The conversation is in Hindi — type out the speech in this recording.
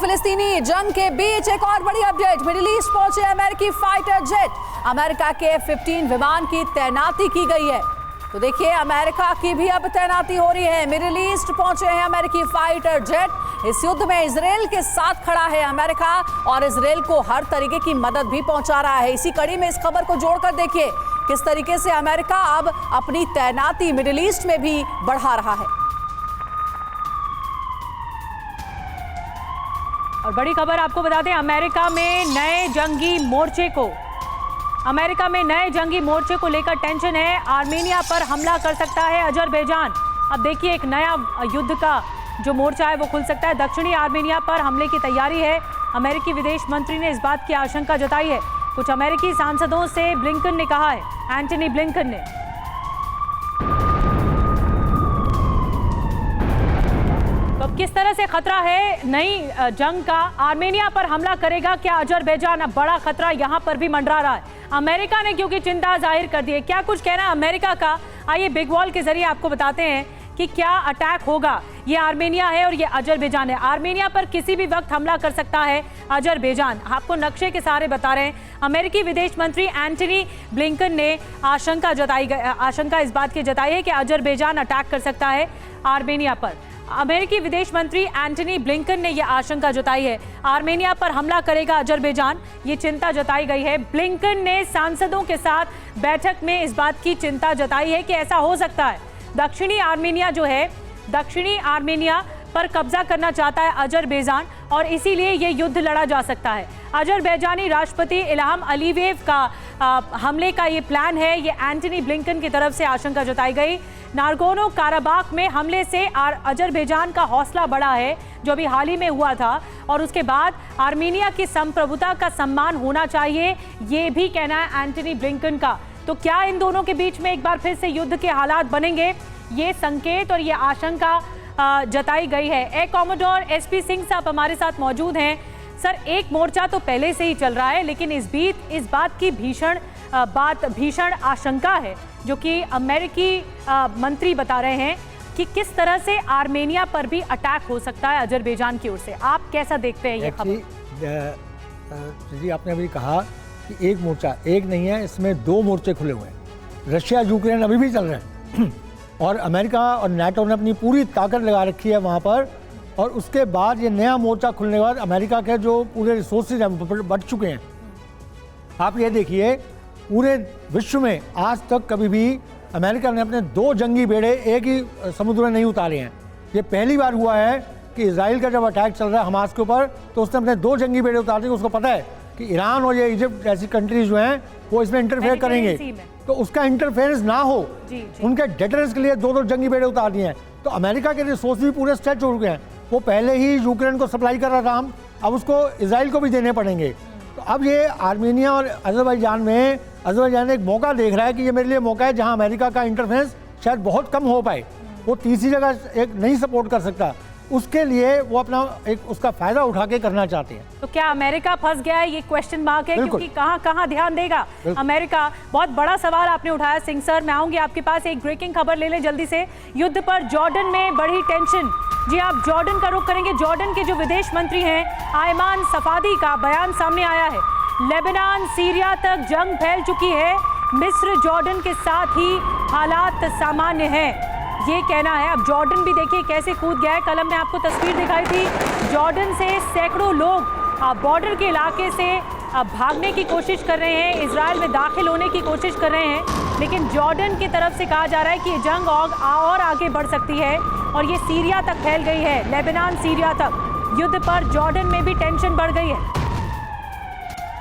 फिलिस्तीनी जंग के बीच एक और बड़ी अपडेट। मिडिल ईस्ट पहुंचे अमेरिकी फाइटर जेट। अमेरिका के F-15 विमान की तैनाती की गई है। तो देखिए, अमेरिका की भी अब तैनाती हो रही है। मिडिल ईस्ट पहुंचे हैं अमेरिकी फाइटर जेट। इस युद्ध में इजराइल के साथ खड़ा है अमेरिका और इजराइल को हर तरीके की मदद भी पहुंचा रहा है। इसी कड़ी में इस खबर को जोड़कर देखिए किस तरीके से अमेरिका अब अपनी तैनाती मिडिल ईस्ट में भी बढ़ा रहा है। और बड़ी खबर आपको बता दें, अमेरिका में नए जंगी मोर्चे को लेकर टेंशन है। आर्मेनिया पर हमला कर सकता है अजरबैजान। अब देखिए, एक नया युद्ध का जो मोर्चा है वो खुल सकता है। दक्षिणी आर्मेनिया पर हमले की तैयारी है। अमेरिकी विदेश मंत्री ने इस बात की आशंका जताई है। कुछ अमेरिकी सांसदों से ब्लिंकन ने कहा है, एंटनी ब्लिंकन ने। तो किस तरह से खतरा है नई जंग का? आर्मेनिया पर हमला करेगा क्या अजरबैजान? अब बड़ा खतरा यहां पर भी मंडरा रहा है। अमेरिका ने क्योंकि चिंता जाहिर कर दी है। क्या कुछ कहना है अमेरिका का, आइए बिग वॉल के जरिए आपको बताते हैं कि क्या अटैक होगा। ये आर्मेनिया है और ये अजरबैजान है। आर्मेनिया पर किसी भी वक्त हमला कर सकता है अजरबैजान। आपको नक्शे के सहारे बता रहे हैं। अमेरिकी विदेश मंत्री एंटनी ब्लिंकन ने आशंका इस बात की जताई है कि अजरबैजान अटैक कर सकता है आर्मेनिया पर। अमेरिकी विदेश मंत्री एंटनी ब्लिंकन ने यह आशंका जताई है, आर्मेनिया पर हमला करेगा अजरबैजान। ये चिंता जताई गई है। ब्लिंकन ने सांसदों के साथ बैठक में इस बात की चिंता जताई है कि ऐसा हो सकता है। दक्षिणी आर्मेनिया पर कब्जा करना चाहता है अजरबैजान और इसीलिए ये युद्ध लड़ा जा सकता है। अजरबैजानी राष्ट्रपति इल्हाम अलीयेव का हमले का ये प्लान है। ये एंटनी ब्लिंकन की तरफ से आशंका जताई गई। नागोर्नो काराबाख में हमले से अजरबैजान का हौसला बढ़ा है, जो अभी हाल ही में हुआ था, और उसके बाद आर्मेनिया की संप्रभुता का सम्मान होना चाहिए, ये भी कहना है एंटनी ब्लिंकन का। तो क्या इन दोनों के बीच में एक बार फिर से युद्ध के हालात बनेंगे? ये संकेत और ये आशंका जताई गई है। एयर कॉमोडोर SP सिंह साहब हमारे साथ मौजूद हैं। सर, एक मोर्चा तो पहले से ही चल रहा है, लेकिन इस बात की भीषण आशंका है जो कि अमेरिकी मंत्री बता रहे हैं कि किस तरह से आर्मेनिया पर भी अटैक हो सकता है अजरबैजान की ओर से। आप कैसा देखते हैं ये खबर? जी, आपने अभी कहा कि एक मोर्चा, एक नहीं है, इसमें दो मोर्चे खुले हुए हैं। रशिया यूक्रेन अभी भी चल रहे हैं और अमेरिका और नाटो ने अपनी पूरी ताकत लगा रखी है वहाँ पर। और उसके बाद ये नया मोर्चा खुलने के बाद अमेरिका के जो पूरे रिसोर्सेज हैं बढ़ चुके हैं। आप ये देखिए, पूरे विश्व में आज तक कभी भी अमेरिका ने अपने दो जंगी बेड़े एक ही समुद्र में नहीं उतारे हैं। ये पहली बार हुआ है कि इजराइल का जब अटैक चल रहा है हमास के ऊपर, तो उसने अपने दो जंगी बेड़े उतार दिए। उसको पता है कि ईरान और ये इजिप्ट ऐसी कंट्रीज जो हैं वो इसमें इंटरफेयर करेंगे, तो उसका इंटरफेरेंस ना हो, उनके डेटरेंस के लिए दो जंगी बेड़े उतार दिए हैं। तो अमेरिका के रिसोर्स भी पूरे स्ट्रेच हो चुके हैं। वो पहले ही यूक्रेन को सप्लाई कर रहा था, हम अब उसको इजराइल को भी देने पड़ेंगे। तो अब ये आर्मेनिया और अजरबैजान ने एक मौका देख रहा है कि ये मेरे लिए मौका है जहां अमेरिका का इंटरफेरेंस शायद बहुत कम हो पाए, वो तीसरी जगह एक नहीं सपोर्ट कर सकता, उसके लिए वो अपना एक उसका फायदा उठा के करना चाहते हैं। तो क्या अमेरिका फंस गया है? ये क्वेश्चन मार्क है, क्योंकि कहां ध्यान देगा अमेरिका? बहुत बड़ा सवाल आपने उठाया सिंह सर। मैं आऊंगी आपके पास। एक ब्रेकिंग खबर ले लें जल्दी से। युद्ध पर जॉर्डन में बढ़ी टेंशन। जी, आप जॉर्डन का रुख करेंगे। जॉर्डन के जो विदेश मंत्री हैं आयमान सफादी का बयान सामने आया है। लेबनान सीरिया तक जंग फैल चुकी है, मिस्र जॉर्डन के साथ ही हालात सामान्य हैं, ये कहना है। अब जॉर्डन भी देखिए कैसे कूद गया है। कल हमने आपको तस्वीर दिखाई थी, जॉर्डन से सैकड़ों लोग बॉर्डर के इलाके से भागने की कोशिश कर रहे हैं, इजराइल में दाखिल होने की कोशिश कर रहे हैं, लेकिन जॉर्डन की तरफ से कहा जा रहा है कि जंग और आगे बढ़ सकती है और ये सीरिया तक फैल गई है, लेबनान सीरिया तक। युद्ध पर जॉर्डन में भी टेंशन बढ़ गई है।